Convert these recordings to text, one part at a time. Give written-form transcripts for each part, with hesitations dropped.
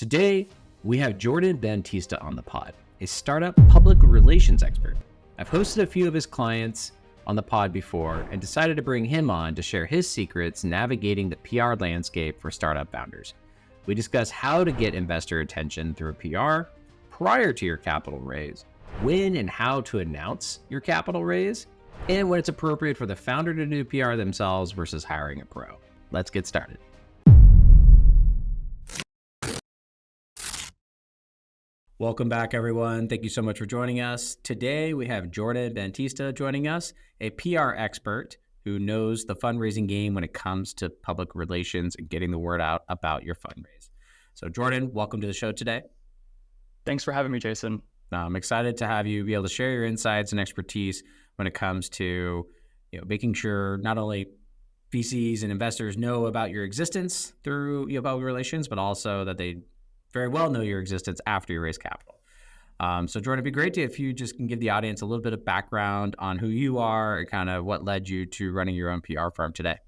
Today, we have Jordan Bantista on the pod, a startup public relations expert. I've hosted a few of his clients on the pod before and decided to bring him on to share his secrets navigating the PR landscape for startup founders. We discuss how to get investor attention through PR prior to your capital raise, when and how to announce your capital raise, and when it's appropriate for the founder to do PR themselves versus hiring a pro. Let's get started. Welcome back, everyone. Thank you so much for joining us. Today, we have Jordan Bantista joining us, a PR expert who knows the fundraising game when it comes to public relations and getting the word out about your fundraise. So, Jordan, welcome to the show today. Thanks for having me, Jason. I'm excited to have you be able to share your insights and expertise when it comes to making sure not only VCs and investors know about your existence through public relations, but also that they very well know your existence after you raise capital. So Jordan, it'd be great if you just can give the audience a little bit of background on who you are and kind of what led you to running your own PR firm today.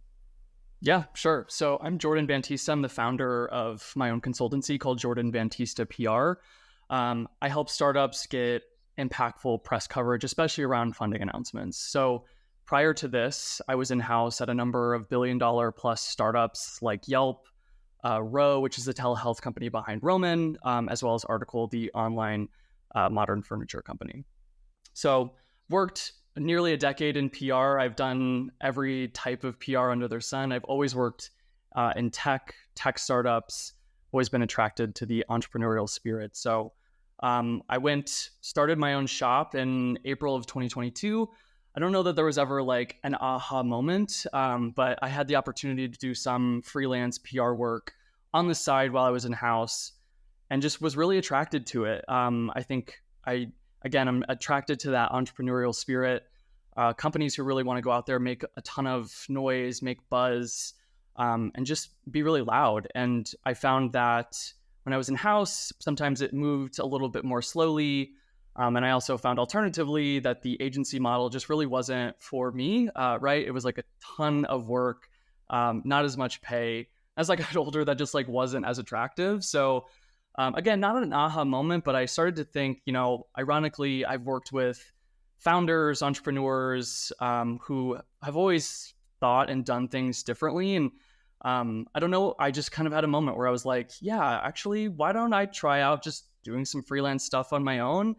Yeah, sure. So I'm Jordan Bantista. I'm the founder of my own consultancy called Jordan Bantista PR. I help startups get impactful press coverage, especially around funding announcements. So prior to this, I was in-house at a number of billion-dollar plus startups like Yelp, Row, which is the telehealth company behind Roman, as well as Article, the online modern furniture company. So worked nearly a decade in PR. I've done every type of PR under the sun. I've always worked in tech startups, always been attracted to the entrepreneurial spirit. So I started my own shop in April of 2022. I don't know that there was ever like an aha moment, but I had the opportunity to do some freelance PR work on the side while I was in-house and just was really attracted to it. I think I'm attracted to that entrepreneurial spirit. Companies who really want to go out there, make a ton of noise, make buzz, and just be really loud. And I found that when I was in-house, sometimes it moved a little bit more slowly. And I also found alternatively that the agency model just really wasn't for me, right? It was like a ton of work, not as much pay. As I got older, that just like wasn't as attractive. So again, not an aha moment, but I started to think, ironically, I've worked with founders, entrepreneurs who have always thought and done things differently. And I don't know, I just kind of had a moment where I was like, yeah, actually, why don't I try out just doing some freelance stuff on my own?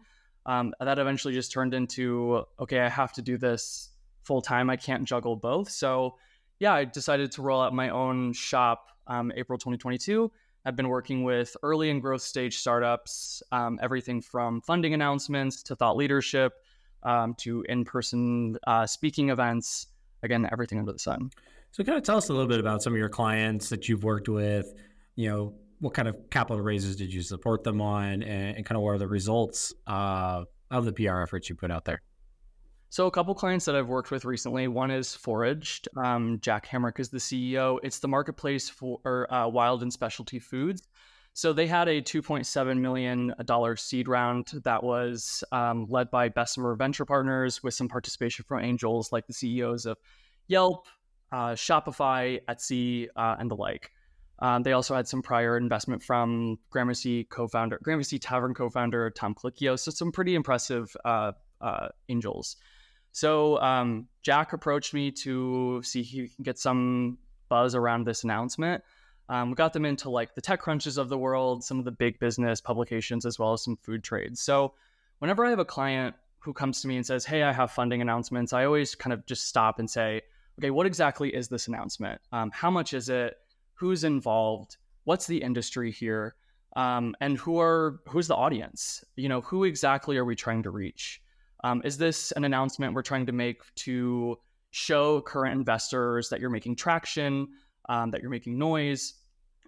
That eventually just turned into, okay, I have to do this full time. I can't juggle both. So yeah, I decided to roll out my own shop April 2022. I've been working with early and growth stage startups, everything from funding announcements to thought leadership to in-person speaking events, again, everything under the sun. So kind of tell us a little bit about some of your clients that you've worked with, what kind of capital raises did you support them on, and kind of what are the results of the PR efforts you put out there? So a couple clients that I've worked with recently, one is Foraged. Jack Hamrick is the CEO. It's the marketplace for wild and specialty foods. So they had a $2.7 million seed round that was led by Bessemer Venture Partners with some participation from angels like the CEOs of Yelp, Shopify, Etsy, and the like. They also had some prior investment from Gramercy Tavern co-founder Tom Colicchio. So some pretty impressive angels. So Jack approached me to see if he can get some buzz around this announcement. We got them into like the TechCrunches of the world, some of the big business publications, as well as some food trades. So whenever I have a client who comes to me and says, hey, I have funding announcements, I always kind of just stop and say, okay, what exactly is this announcement? How much is it? Who's involved? What's the industry here? And who's the audience? Who exactly are we trying to reach? Is this an announcement we're trying to make to show current investors that you're making traction, that you're making noise?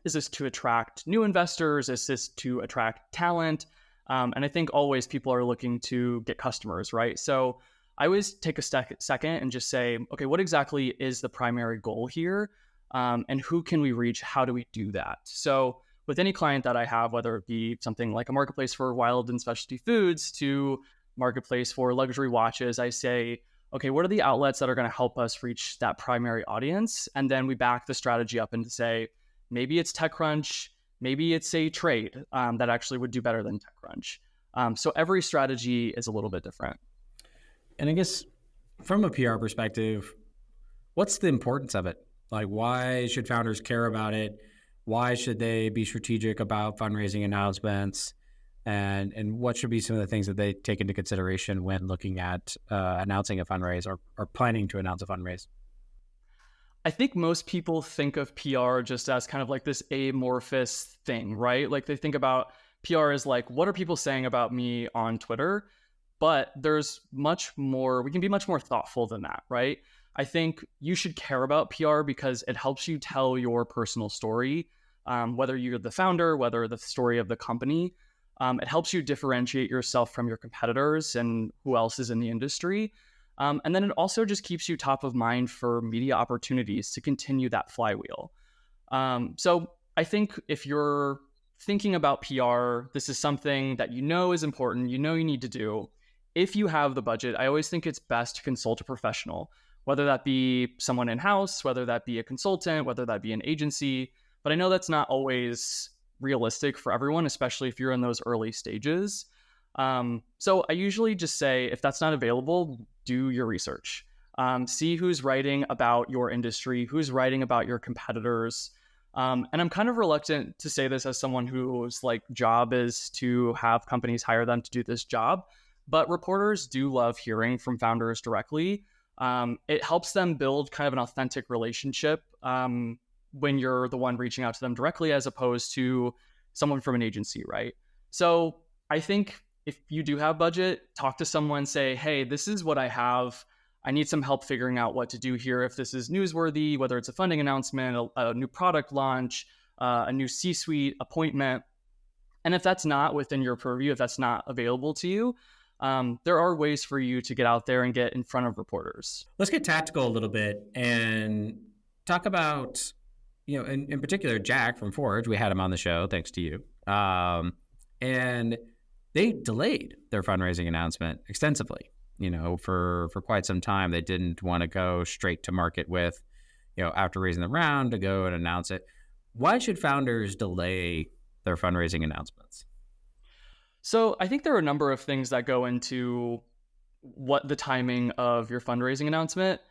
Is this to attract new investors? Is this to attract talent? And I think always people are looking to get customers, right? So I always take a second and just say, okay, what exactly is the primary goal here? And who can we reach? How do we do that? So with any client that I have, whether it be something like a marketplace for wild and specialty foods to marketplace for luxury watches, I say, okay, what are the outlets that are going to help us reach that primary audience? And then we back the strategy up and say, maybe it's TechCrunch, Maybe it's a trade that actually would do better than TechCrunch. So every strategy is a little bit different. And I guess from a PR perspective, what's the importance of it? Like, why should founders care about it? Why should they be strategic about fundraising announcements? And what should be some of the things that they take into consideration when looking at announcing a fundraise or planning to announce a fundraise? I think most people think of PR just as kind of like this amorphous thing, right? Like they think about PR as like, what are people saying about me on Twitter? But there's much more, we can be much more thoughtful than that, right? I think you should care about PR because it helps you tell your personal story, whether you're the founder, whether the story of the company. It helps you differentiate yourself from your competitors and who else is in the industry. And then it also just keeps you top of mind for media opportunities to continue that flywheel. So I think if you're thinking about PR, this is something that you know is important, you know you need to do. If you have the budget, I always think it's best to consult a professional, whether that be someone in-house, whether that be a consultant, whether that be an agency. But I know that's not always realistic for everyone, especially if you're in those early stages. So I usually just say, if that's not available, do your research. See who's writing about your industry, who's writing about your competitors. And I'm kind of reluctant to say this as someone whose like job is to have companies hire them to do this job, but reporters do love hearing from founders directly. It helps them build kind of an authentic relationship when you're the one reaching out to them directly, as opposed to someone from an agency, right? So I think if you do have budget, talk to someone, say, hey, this is what I have. I need some help figuring out what to do here. If this is newsworthy, whether it's a funding announcement, a new product launch, a new C-suite appointment. And if that's not within your purview, if that's not available to you, there are ways for you to get out there and get in front of reporters. Let's get tactical a little bit and talk about, in particular, Jack from Forge. We had him on the show, thanks to you. And they delayed their fundraising announcement extensively. For quite some time, they didn't want to go straight to market with, after raising the round, to go and announce it. Why should founders delay their fundraising announcements? So I think there are a number of things that go into what the timing of your fundraising announcement.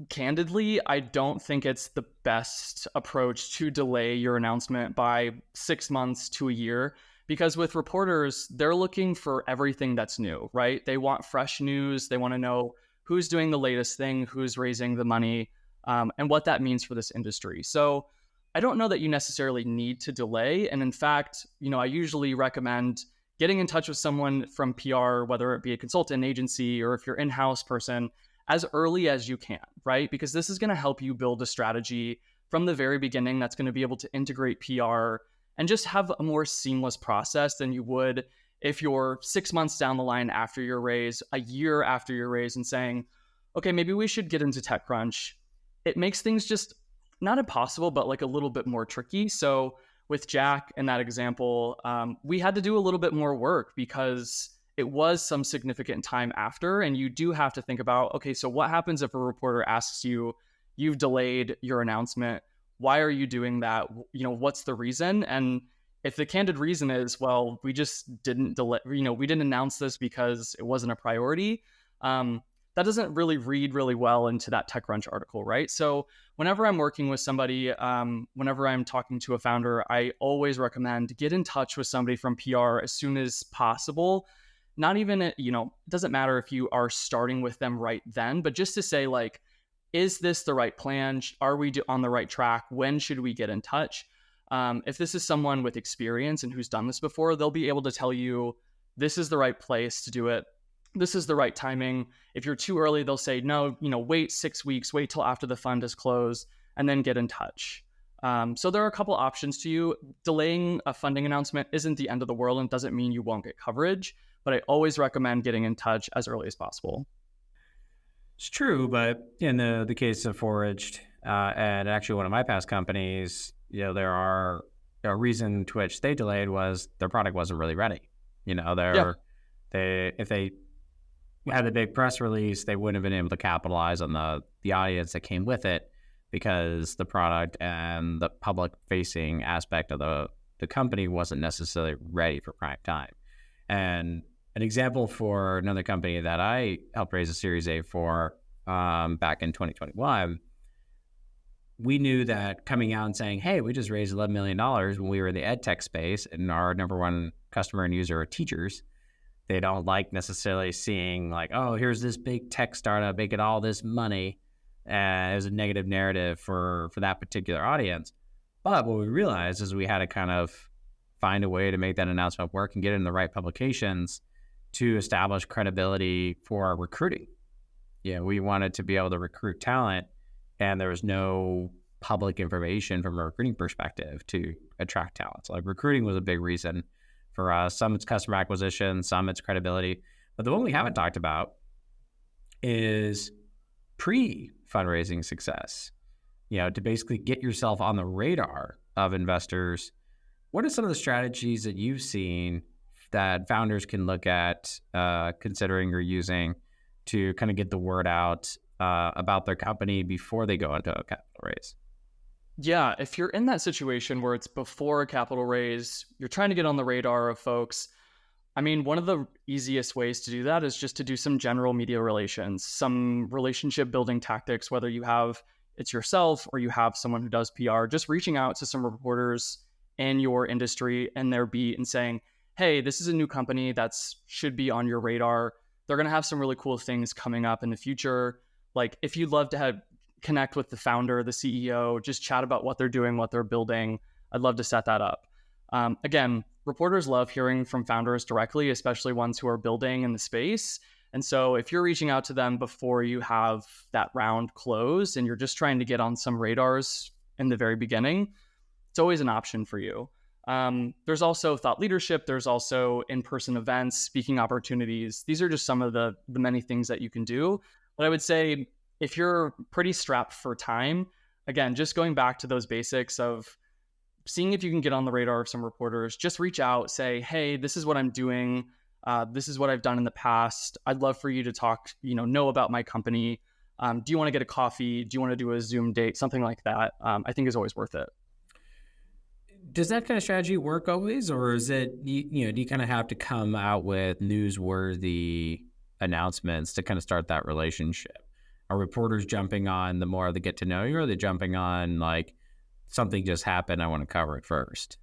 Candidly, I don't think it's the best approach to delay your announcement by 6 months to a year, because with reporters, they're looking for everything that's new, right? They want fresh news. They want to know who's doing the latest thing, who's raising the money, and what that means for this industry. So I don't know that you necessarily need to delay. And in fact, I usually recommend getting in touch with someone from PR, whether it be a consultant agency or if you're in-house person, as early as you can, right? Because this is going to help you build a strategy from the very beginning that's going to be able to integrate PR and just have a more seamless process than you would if you're 6 months down the line after your raise, a year after your raise, and saying, okay, maybe we should get into TechCrunch. It makes things just not impossible, but like a little bit more tricky. So with Jack in that example, we had to do a little bit more work because it was some significant time after. And you do have to think about, okay, so what happens if a reporter asks you, you've delayed your announcement? Why are you doing that? What's the reason? And if the candid reason is, well, we just didn't delay, we didn't announce this because it wasn't a priority, that doesn't really read really well into that TechCrunch article, right? So whenever I'm working with somebody, whenever I'm talking to a founder, I always recommend get in touch with somebody from PR as soon as possible. Not even, it doesn't matter if you are starting with them right then, but just to say like, is this the right plan? Are we on the right track? When should we get in touch? If this is someone with experience and who's done this before, they'll be able to tell you, this is the right place to do it. This is the right timing. If you're too early, they'll say, no, wait 6 weeks, wait till after the fund is closed, and then get in touch. So there are a couple options to you. Delaying a funding announcement isn't the end of the world and doesn't mean you won't get coverage, but I always recommend getting in touch as early as possible. It's true, but in the case of Foraged, and actually one of my past companies, there are a reason to which they delayed was their product wasn't really ready. If they had a big press release, they wouldn't have been able to capitalize on the audience that came with it, because the product and the public facing aspect of the the company wasn't necessarily ready for prime time. And an example for another company that I helped raise a Series A for back in 2021, we knew that coming out and saying, hey, we just raised $11 million when we were in the ed tech space, and our number one customer and user are teachers. They don't like necessarily seeing like, oh, here's this big tech startup making all this money. As a negative narrative for that particular audience. But what we realized is we had to kind of find a way to make that announcement work and get it in the right publications to establish credibility for our recruiting. Yeah, we wanted to be able to recruit talent, and there was no public information from a recruiting perspective to attract talent. So like recruiting was a big reason for us. Some it's customer acquisition, some it's credibility. But the one we haven't talked about is pre-fundraising success, to basically get yourself on the radar of investors. What are some of the strategies that you've seen that founders can look at considering or using to kind of get the word out about their company before they go into a capital raise? Yeah, if you're in that situation where it's before a capital raise, you're trying to get on the radar of folks. I mean, one of the easiest ways to do that is just to do some general media relations, some relationship building tactics, whether it's yourself or you have someone who does PR, just reaching out to some reporters in your industry and their beat and saying, hey, this is a new company that should be on your radar. They're going to have some really cool things coming up in the future. Like if you'd love to connect with the founder, the CEO, just chat about what they're doing, what they're building, I'd love to set that up. Again, reporters love hearing from founders directly, especially ones who are building in the space. And so if you're reaching out to them before you have that round closed and you're just trying to get on some radars in the very beginning, it's always an option for you. There's also thought leadership. There's also in-person events, speaking opportunities. These are just some of the many things that you can do. But I would say if you're pretty strapped for time, again, just going back to those basics of seeing if you can get on the radar of some reporters, just reach out, say, hey, this is what I'm doing. This is what I've done in the past. I'd love for you to talk, know about my company. Do you want to get a coffee? Do you want to do a Zoom date? Something like that, I think is always worth it. Does that kind of strategy work always? Or is it, do you kind of have to come out with newsworthy announcements to kind of start that relationship? Are reporters jumping on the more they get to know you, or are they jumping on like, something just happened, I want to cover it first?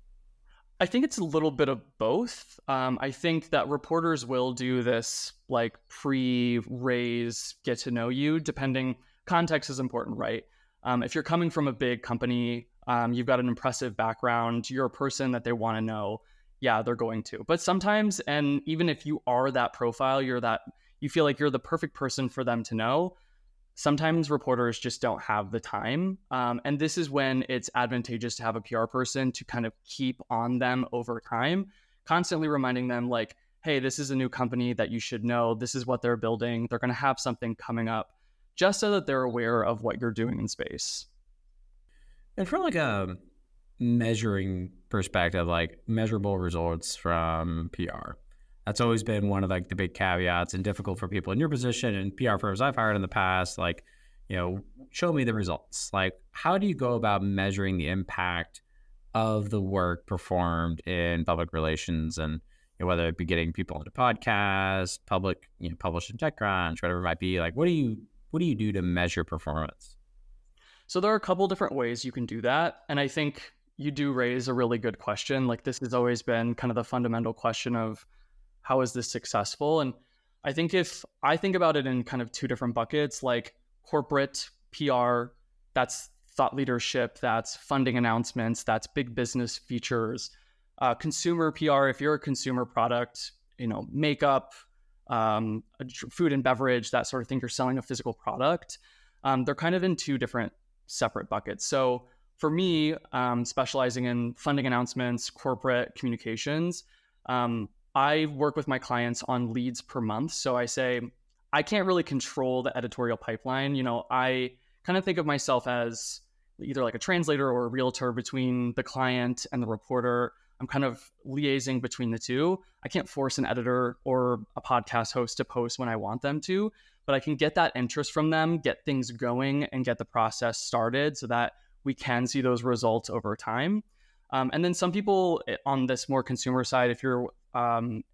I think it's a little bit of both. I think that reporters will do this like pre-raise, get to know you, depending, context is important, right? If you're coming from a big company, you've got an impressive background, you're a person that they want to know, yeah, they're going to. But sometimes, and even if you are that profile, you feel like you're the perfect person for them to know, sometimes reporters just don't have the time. And this is when it's advantageous to have a PR person to kind of keep on them over time, constantly reminding them like, hey, this is a new company that you should know. This is what they're building. They're going to have something coming up, just so that they're aware of what you're doing in space. And from like a measuring perspective, like measurable results from PR, that's always been one of like the big caveats and difficult for people in your position and PR firms I've hired in the past. Like, show me the results. Like, how do you go about measuring the impact of the work performed in public relations, and whether it be getting people into podcasts, published in TechCrunch, whatever it might be? Like, what do you do to measure performance? So there are a couple different ways you can do that, and I think you do raise a really good question. Like, this has always been kind of the fundamental question of, how is this successful? And I think if I think about it in kind of two different buckets, like corporate PR, that's thought leadership, that's funding announcements, that's big business features. Consumer PR, if you're a consumer product, makeup, food and beverage, that sort of thing, you're selling a physical product. They're kind of in two different separate buckets. So for me, specializing in funding announcements, corporate communications, I work with my clients on leads per month. So I say, I can't really control the editorial pipeline. I kind of think of myself as either like a translator or a realtor between the client and the reporter. I'm kind of liaising between the two. I can't force an editor or a podcast host to post when I want them to, but I can get that interest from them, get things going, and get the process started so that we can see those results over time. And then some people on this more consumer side, if you're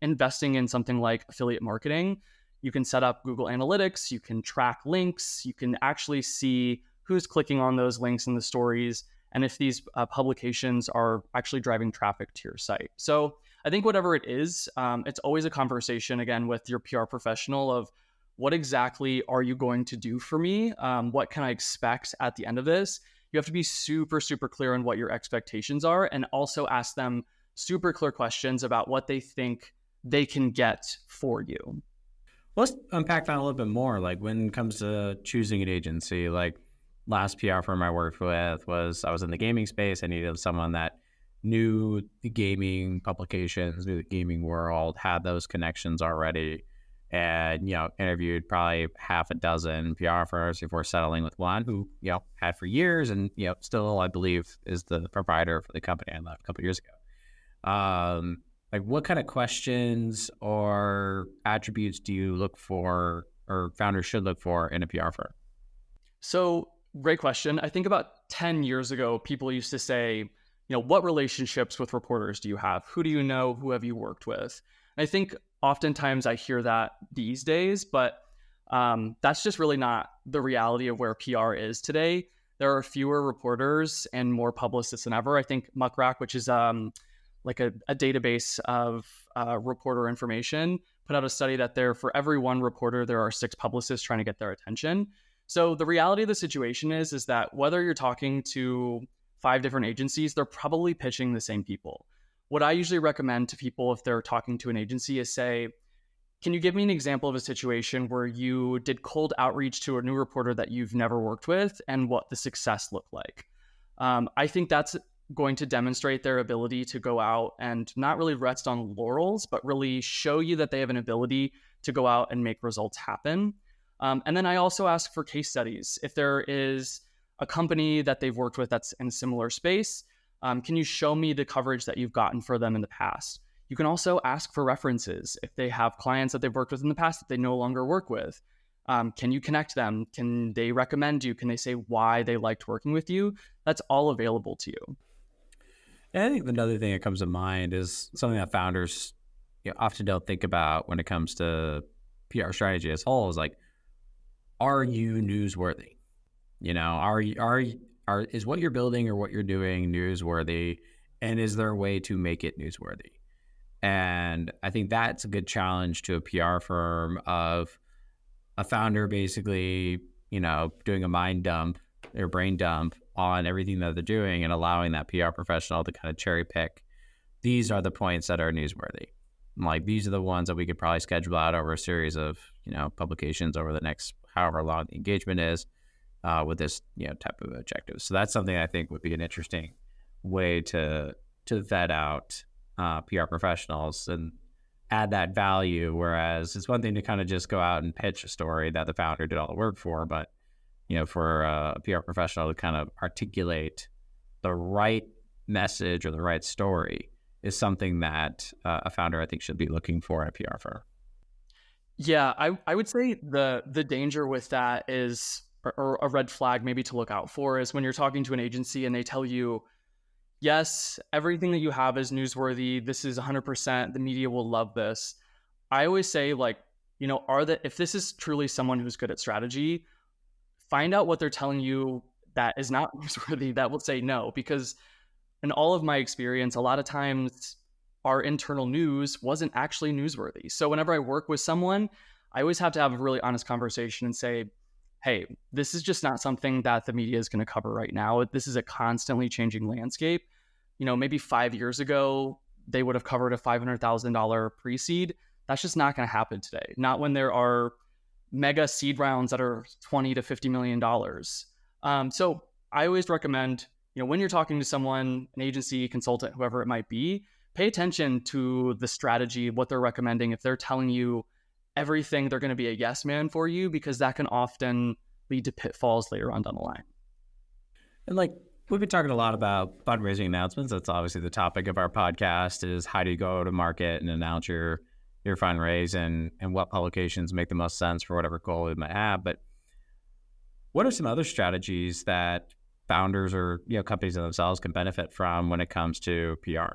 investing in something like affiliate marketing, you can set up Google Analytics, you can track links, you can actually see who's clicking on those links in the stories, and if these publications are actually driving traffic to your site. So I think whatever it is, it's always a conversation, again, with your PR professional of what exactly are you going to do for me? What can I expect at the end of this? You have to be super, super clear on what your expectations are, and also ask them super clear questions about what they think they can get for you. Let's unpack that a little bit more. Like when it comes to choosing an agency, like last PR firm I worked with I was in the gaming space. I needed someone that knew the gaming publications, knew the gaming world, had those connections already, and, interviewed probably half a dozen PR firms before settling with one who, had for years and, still, I believe, is the provider for the company I left a couple of years ago. Like what kind of questions or attributes do you look for or founders should look for in a PR firm? So great question. I think about 10 years ago, people used to say, what relationships with reporters do you have? Who do you know? Who have you worked with? And I think oftentimes I hear that these days, but that's just really not the reality of where PR is today. There are fewer reporters and more publicists than ever. I think Muckrack, which is like a database of reporter information, put out a study that for every one reporter, there are 6 publicists trying to get their attention. So the reality of the situation is that whether you're talking to 5 different agencies, they're probably pitching the same people. What I usually recommend to people if they're talking to an agency is say, can you give me an example of a situation where you did cold outreach to a new reporter that you've never worked with and what the success looked like? I think that's going to demonstrate their ability to go out and not really rest on laurels, but really show you that they have an ability to go out and make results happen. And then I also ask for case studies. If there is a company that they've worked with that's in a similar space, can you show me the coverage that you've gotten for them in the past? You can also ask for references. If they have clients that they've worked with in the past that they no longer work with, can you connect them? Can they recommend you? Can they say why they liked working with you? That's all available to you. And I think another thing that comes to mind is something that founders often don't think about when it comes to PR strategy as a whole is like, are you newsworthy? Is what you're building or what you're doing newsworthy? And is there a way to make it newsworthy? And I think that's a good challenge to a PR firm of a founder basically, doing a mind dump or brain dump on everything that they're doing and allowing that PR professional to kind of cherry pick. These are the points that are newsworthy. Like these are the ones that we could probably schedule out over a series of, publications over the next however long the engagement is with this, type of objective. So that's something I think would be an interesting way to vet out PR professionals and add that value. Whereas it's one thing to kind of just go out and pitch a story that the founder did all the work for, but for a PR professional to kind of articulate the right message or the right story is something that a founder, I think, should be looking for in a PR firm. Yeah, I would say the danger with that is, or a red flag maybe to look out for, is when you're talking to an agency and they tell you, yes, everything that you have is newsworthy. This is 100%. The media will love this. I always say, like, if this is truly someone who's good at strategy, find out what they're telling you that is not newsworthy, that will say no. Because in all of my experience, a lot of times our internal news wasn't actually newsworthy. So whenever I work with someone, I always have to have a really honest conversation and say, hey, this is just not something that the media is going to cover right now. This is a constantly changing landscape. Maybe 5 years ago, they would have covered a $500,000 pre-seed. That's just not going to happen today. Not when there are mega seed rounds that are $20 to $50 million. So I always recommend, when you're talking to someone, an agency, consultant, whoever it might be, pay attention to the strategy, what they're recommending. If they're telling you everything, they're going to be a yes man for you, because that can often lead to pitfalls later on down the line. And we've been talking a lot about fundraising announcements. That's obviously the topic of our podcast, is how do you go to market and announce your fundraise and what publications make the most sense for whatever goal we might have. But what are some other strategies that founders or companies themselves can benefit from when it comes to PR?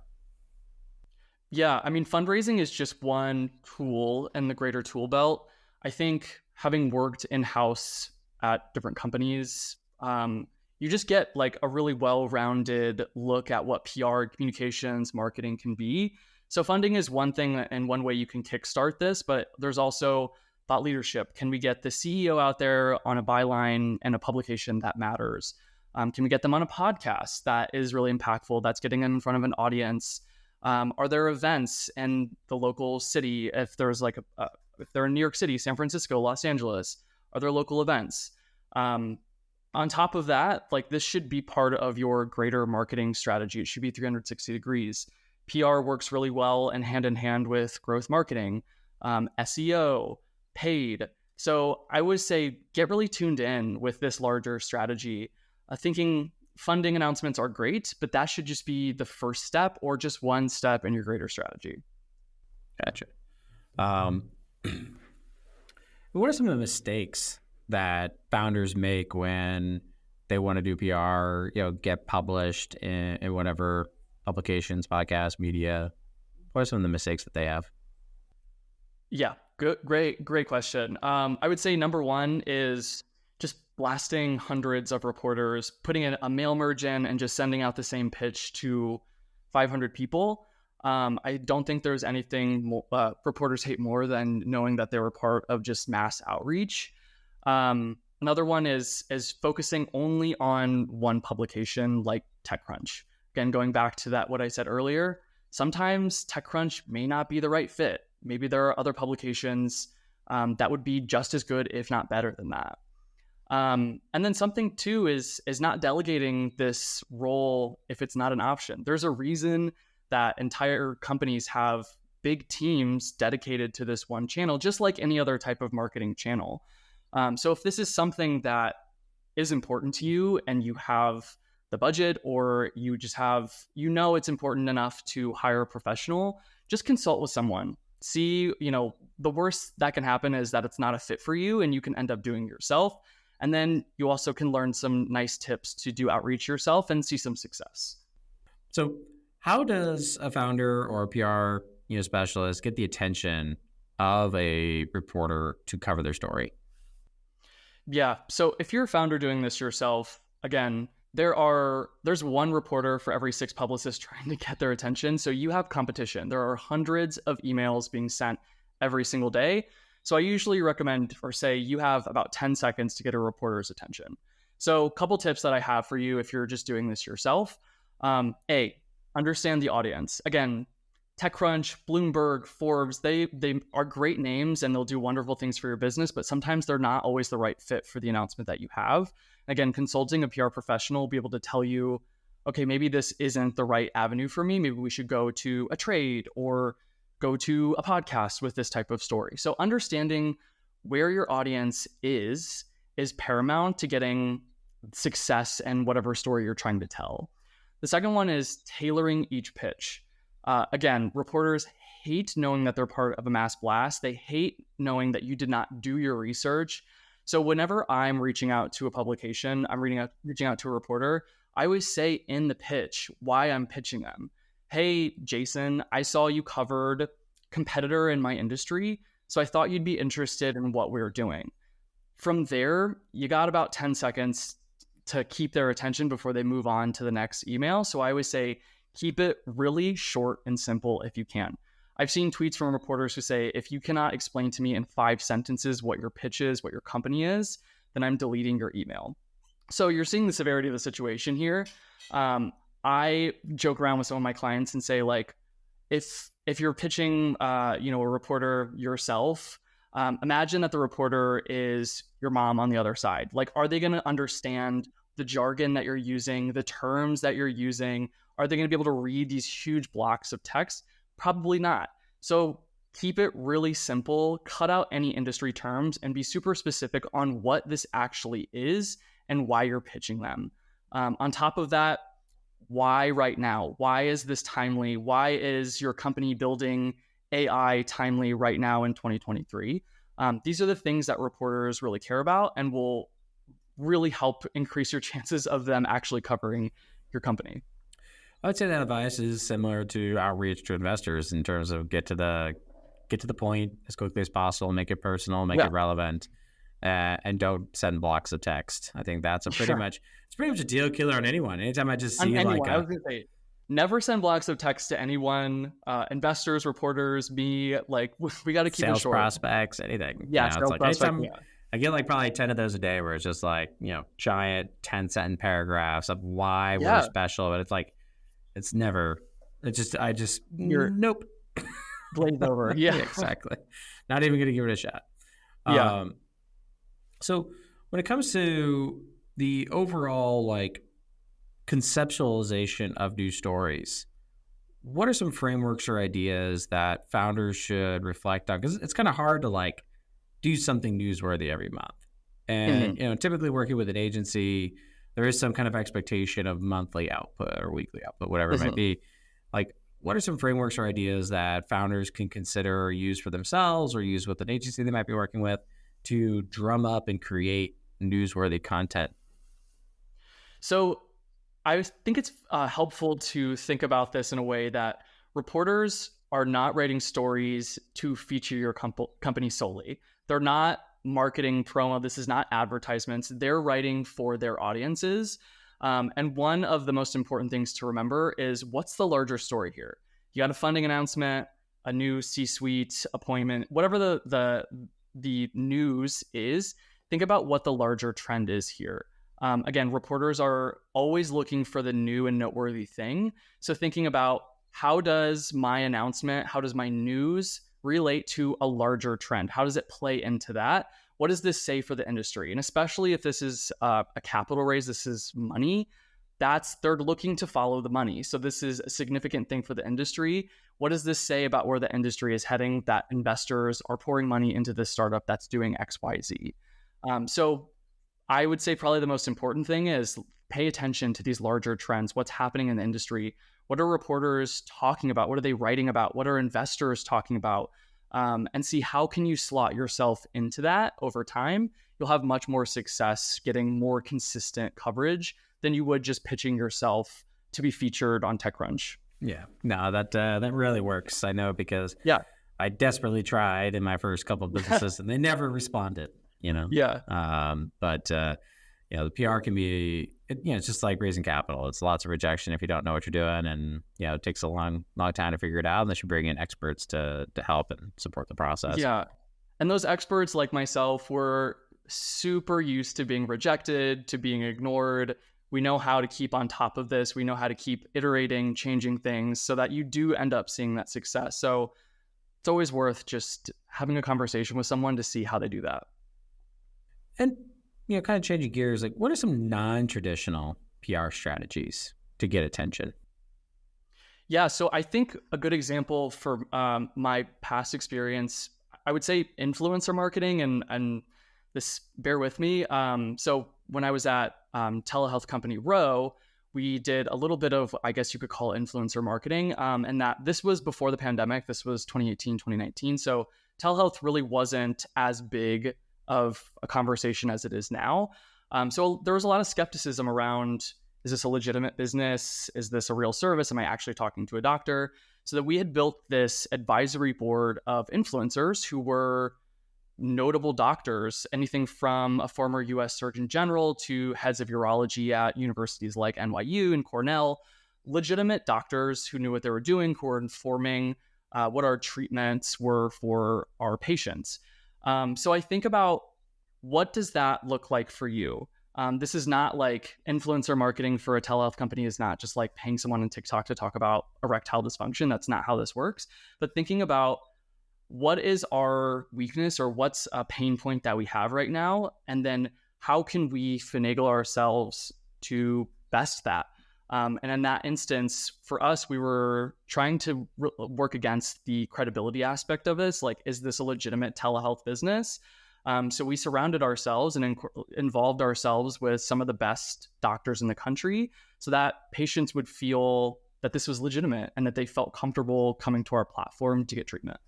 Yeah, I mean, fundraising is just one tool in the greater tool belt. I think having worked in-house at different companies, you just get like a really well-rounded look at what PR, communications, marketing can be. So funding is one thing and one way you can kickstart this, but there's also thought leadership. Can we get the CEO out there on a byline and a publication that matters? Can we get them on a podcast that is really impactful, that's getting them in front of an audience? Are there events in the local city? If there's like if they're in New York City, San Francisco, Los Angeles, are there local events? On top of that, like this should be part of your greater marketing strategy. It should be 360 degrees. PR works really well and hand in hand with growth marketing, SEO, paid. So I would say get really tuned in with this larger strategy, thinking funding announcements are great, but that should just be the first step or just one step in your greater strategy. Gotcha. What are some of the mistakes that founders make when they want to do PR, get published in whatever publications, podcasts, media? What are some of the mistakes that they have? Yeah, great question. I would say number one is just blasting hundreds of reporters, putting a mail merge in and just sending out the same pitch to 500 people. I don't think there's anything reporters hate more than knowing that they were part of just mass outreach. Another one is focusing only on one publication like TechCrunch. Again, going back to what I said earlier, sometimes TechCrunch may not be the right fit. Maybe there are other publications that would be just as good, if not better than that. And then something too is not delegating this role if it's not an option. There's a reason that entire companies have big teams dedicated to this one channel, just like any other type of marketing channel. So if this is something that is important to you and you have the budget, or you just have, it's important enough to hire a professional, just consult with someone. See, the worst that can happen is that it's not a fit for you and you can end up doing it yourself. And then you also can learn some nice tips to do outreach yourself and see some success. So how does a founder or a PR specialist get the attention of a reporter to cover their story? Yeah. So if you're a founder doing this yourself, again, there's one reporter for every 6 publicists trying to get their attention. So you have competition. There are hundreds of emails being sent every single day. So I usually recommend or say you have about 10 seconds to get a reporter's attention. So a couple tips that I have for you if you're just doing this yourself. A, understand the audience. Again, TechCrunch, Bloomberg, Forbes, they are great names and they'll do wonderful things for your business, but sometimes they're not always the right fit for the announcement that you have. Again, consulting a PR professional will be able to tell you, okay, maybe this isn't the right avenue for me. Maybe we should go to a trade or go to a podcast with this type of story. So understanding where your audience is paramount to getting success and whatever story you're trying to tell. The second one is tailoring each pitch. Again, reporters hate knowing that they're part of a mass blast. They hate knowing that you did not do your research. So whenever I'm reaching out to a publication, I'm reaching out to a reporter, I always say in the pitch why I'm pitching them. Hey, Jason, I saw you covered competitor in my industry, so I thought you'd be interested in what we're doing. From there, you got about 10 seconds to keep their attention before they move on to the next email. So I always say, keep it really short and simple if you can. I've seen tweets from reporters who say, if you cannot explain to me in 5 sentences what your pitch is, what your company is, then I'm deleting your email. So you're seeing the severity of the situation here. I joke around with some of my clients and say, like, if you're pitching, a reporter yourself, imagine that the reporter is your mom on the other side. Like, are they going to understand the jargon that you're using, the terms that you're using? Are they going to be able to read these huge blocks of text? Probably not. So keep it really simple, cut out any industry terms, and be super specific on what this actually is and why you're pitching them. On top of that, why right now? Why is this timely? Why is your company building AI timely right now in 2023? These are the things that reporters really care about and will really help increase your chances of them actually covering your company. I would say that advice is similar to outreach to investors in terms of get to the point as quickly as possible, make it personal, make it relevant, and don't send blocks of text. I think that's pretty much a deal killer on anyone. Anytime I just see I was gonna say, never send blocks of text to anyone, investors, reporters, me. Like, we got to keep it short. Sales prospects, anything. Yeah, it's like anytime I get like probably 10 of those a day where it's just like, giant 10-sentence paragraphs of why we're special, but it's like, it's never. It's just nope. Blaze over. Yeah, exactly. Not even gonna give it a shot. So when it comes to the overall like conceptualization of new stories, what are some frameworks or ideas that founders should reflect on? Because it's kind of hard to like do something newsworthy every month. And typically working with an agency, there is some kind of expectation of monthly output or weekly output, whatever it might be. Like, what are some frameworks or ideas that founders can consider or use for themselves or use with an agency they might be working with to drum up and create newsworthy content? So I think it's helpful to think about this in a way that reporters are not writing stories to feature your company solely. They're not marketing promo. This is not advertisements. They're writing for their audiences. And one of the most important things to remember is, what's the larger story here? You got a funding announcement, a new C-suite appointment, whatever the news is. Think about what the larger trend is here. Again, reporters are always looking for the new and noteworthy thing. So thinking about, how does my announcement, how does my news relate to a larger trend? How does it play into that? What does this say for the industry? And especially if this is a capital raise, this is money, they're looking to follow the money. So this is a significant thing for the industry. What does this say about where the industry is heading, that investors are pouring money into this startup that's doing X, Y, Z? So I would say probably the most important thing is pay attention to these larger trends. What's happening in the industry? What are reporters talking about? What are they writing about? What are investors talking about? And see, how can you slot yourself into that over time? You'll have much more success getting more consistent coverage than you would just pitching yourself to be featured on TechCrunch. Yeah, no, that really works. I know, because I desperately tried in my first couple of businesses and they never responded. But the PR can be, it's just like raising capital. It's lots of rejection if you don't know what you're doing, and it takes a long time to figure it out unless you bring in experts to help and support the process. Yeah, and those experts like myself were super used to being rejected, to being ignored. We know how to keep on top of this. We know how to keep iterating, changing things so that you do end up seeing that success. So it's always worth just having a conversation with someone to see how they do that. And kind of changing gears, like, what are some non-traditional PR strategies to get attention? Yeah, so I think a good example for my past experience, I would say influencer marketing, and this, bear with me. So when I was at telehealth company Row, we did a little bit of, I guess you could call it influencer marketing. And that this was before the pandemic. This was 2018, 2019. So telehealth really wasn't as big of a conversation as it is now. So there was a lot of skepticism around, is this a legitimate business? Is this a real service? Am I actually talking to a doctor? So that we had built this advisory board of influencers who were notable doctors, anything from a former US Surgeon General to heads of urology at universities like NYU and Cornell, legitimate doctors who knew what they were doing, who were informing what our treatments were for our patients. So I think about, what does that look like for you? This is not like influencer marketing for a telehealth company is not just like paying someone on TikTok to talk about erectile dysfunction. That's not how this works. But thinking about, what is our weakness or what's a pain point that we have right now? And then how can we finagle ourselves to best that? And in that instance, for us, we were trying to work against the credibility aspect of this. Like, is this a legitimate telehealth business? So we surrounded ourselves and involved ourselves with some of the best doctors in the country so that patients would feel that this was legitimate and that they felt comfortable coming to our platform to get treatment.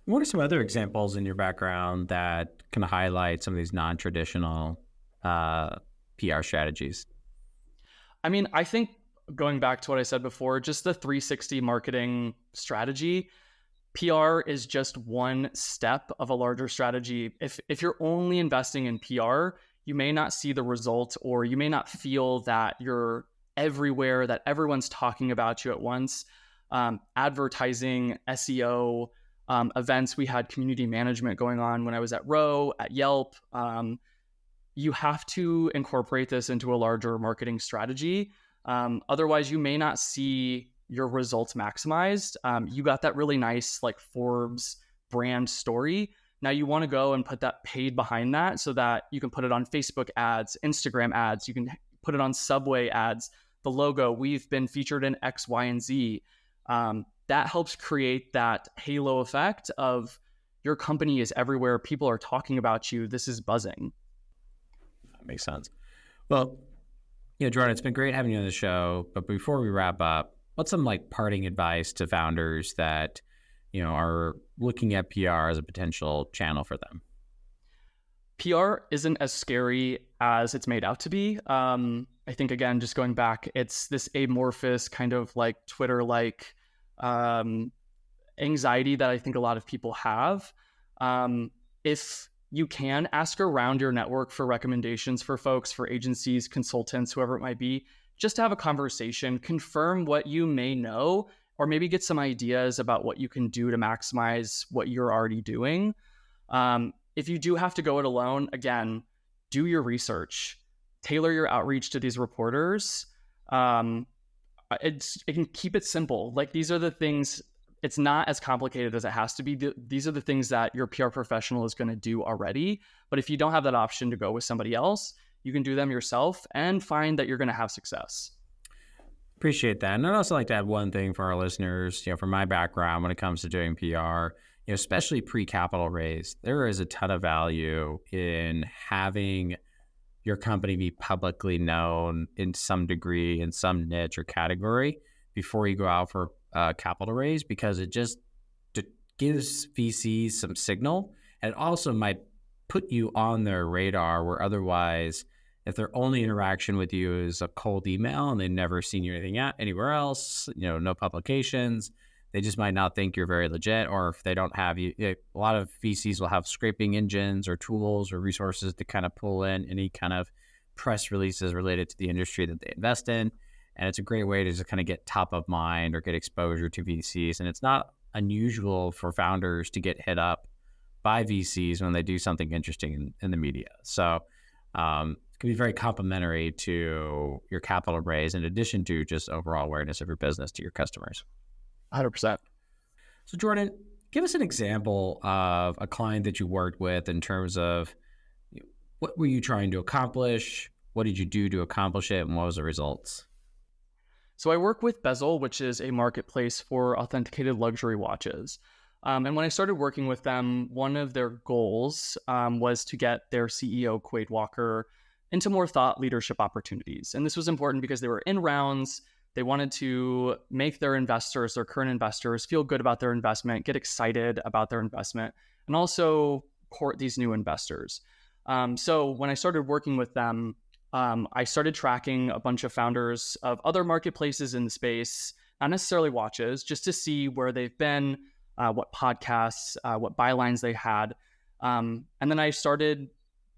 What are some other examples in your background that can highlight some of these non-traditional PR strategies? I mean, I think going back to what I said before, just the 360 marketing strategy, PR is just one step of a larger strategy. If you're only investing in PR, you may not see the result, or you may not feel that you're everywhere, that everyone's talking about you at once. Advertising, SEO, events. We had community management going on when I was at Row, at Yelp. You have to incorporate this into a larger marketing strategy. Otherwise, you may not see your results maximized. You got that really nice like Forbes brand story. Now you want to go and put that paid behind that so that you can put it on Facebook ads, Instagram ads. You can put it on Subway ads. The logo, we've been featured in X, Y, and Z. That helps create that halo effect of your company is everywhere. People are talking about you. This is buzzing. That makes sense. Well, Jordan, it's been great having you on the show. But before we wrap up, what's some like parting advice to founders that, are looking at PR as a potential channel for them? PR isn't as scary as it's made out to be. I think, again, just going back, it's this amorphous kind of like Twitter-like anxiety that I think a lot of people have. If you can ask around your network for recommendations for folks, for agencies, consultants, whoever it might be, just to have a conversation, confirm what you may know, or maybe get some ideas about what you can do to maximize what you're already doing. If you do have to go it alone, again, do your research, tailor your outreach to these reporters. It can keep it simple. Like, these are the things, it's not as complicated as it has to be. These are the things that your PR professional is going to do already. But if you don't have that option to go with somebody else, you can do them yourself and find that you're going to have success. Appreciate that. And I'd also like to add one thing for our listeners. From my background, when it comes to doing PR, especially pre-capital raise, there is a ton of value in having your company be publicly known in some degree, in some niche or category before you go out for capital raise, because it just gives VCs some signal, and it also might put you on their radar, where otherwise, if their only interaction with you is a cold email and they've never seen you anywhere else, no publications, they just might not think you're very legit. Or if they don't have you, a lot of VCs will have scraping engines or tools or resources to kind of pull in any kind of press releases related to the industry that they invest in. And it's a great way to just kind of get top of mind or get exposure to VCs. And it's not unusual for founders to get hit up by VCs when they do something interesting in the media. So it can be very complementary to your capital raise, in addition to just overall awareness of your business to your customers. 100%. So Jordan, give us an example of a client that you worked with in terms of what were you trying to accomplish? What did you do to accomplish it? And what was the results? So I work with Bezel, which is a marketplace for authenticated luxury watches. And when I started working with them, one of their goals was to get their CEO, Quade Walker, into more thought leadership opportunities. And this was important because they were in rounds. They wanted to make their investors, their current investors, feel good about their investment, get excited about their investment, and also court these new investors. So when I started working with them, I started tracking a bunch of founders of other marketplaces in the space, not necessarily watches, just to see where they've been, what podcasts, what bylines they had. And then I started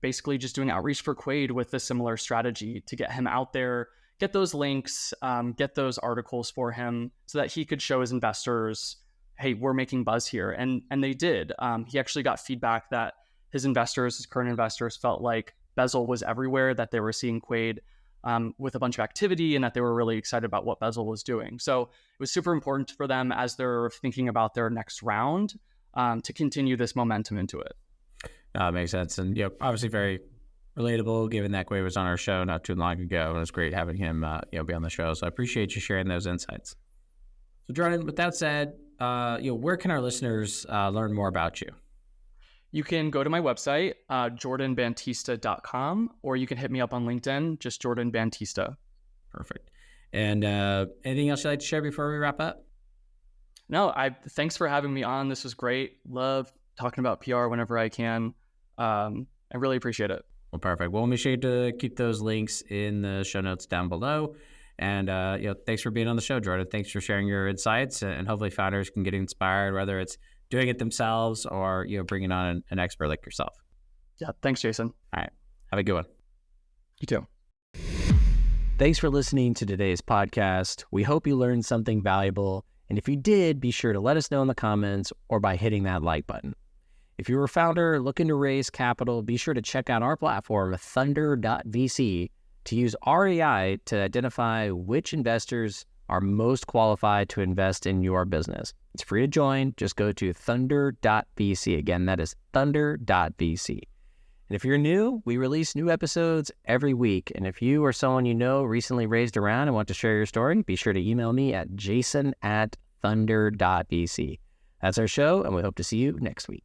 basically just doing outreach for Quade with a similar strategy to get him out there, get those links, get those articles for him so that he could show his investors, hey, we're making buzz here. And they did. He actually got feedback that his investors, his current investors, felt like Bezel was everywhere, that they were seeing Quade with a bunch of activity, and that they were really excited about what Bezel was doing. So it was super important for them as they're thinking about their next round to continue this momentum into it. Makes sense. And obviously very relatable, given that Quade was on our show not too long ago. And it was great having him be on the show. So I appreciate you sharing those insights. So Jordan, with that said, where can our listeners learn more about you? You can go to my website, jordanbantista.com, or you can hit me up on LinkedIn, just Jordan Bantista. Perfect. And anything else you'd like to share before we wrap up? No, thanks for having me on. This was great. Love talking about PR whenever I can. I really appreciate it. Well, perfect. Well, we'll make sure to keep those links in the show notes down below. And thanks for being on the show, Jordan. Thanks for sharing your insights, and hopefully founders can get inspired, whether it's doing it themselves or bringing on an expert like yourself. Yeah, thanks, Jason. All right, have a good one. You too. Thanks for listening to today's podcast. We hope you learned something valuable, and if you did, be sure to let us know in the comments or by hitting that like button. If you're a founder looking to raise capital, be sure to check out our platform, thunder.vc, to use our AI to identify which investors are most qualified to invest in your business. It's free to join. Just go to thunder.vc. Again, that is thunder.vc. And if you're new, we release new episodes every week. And if you or someone you know recently raised a round and want to share your story, be sure to email me at jason@thunder.vc. That's our show, and we hope to see you next week.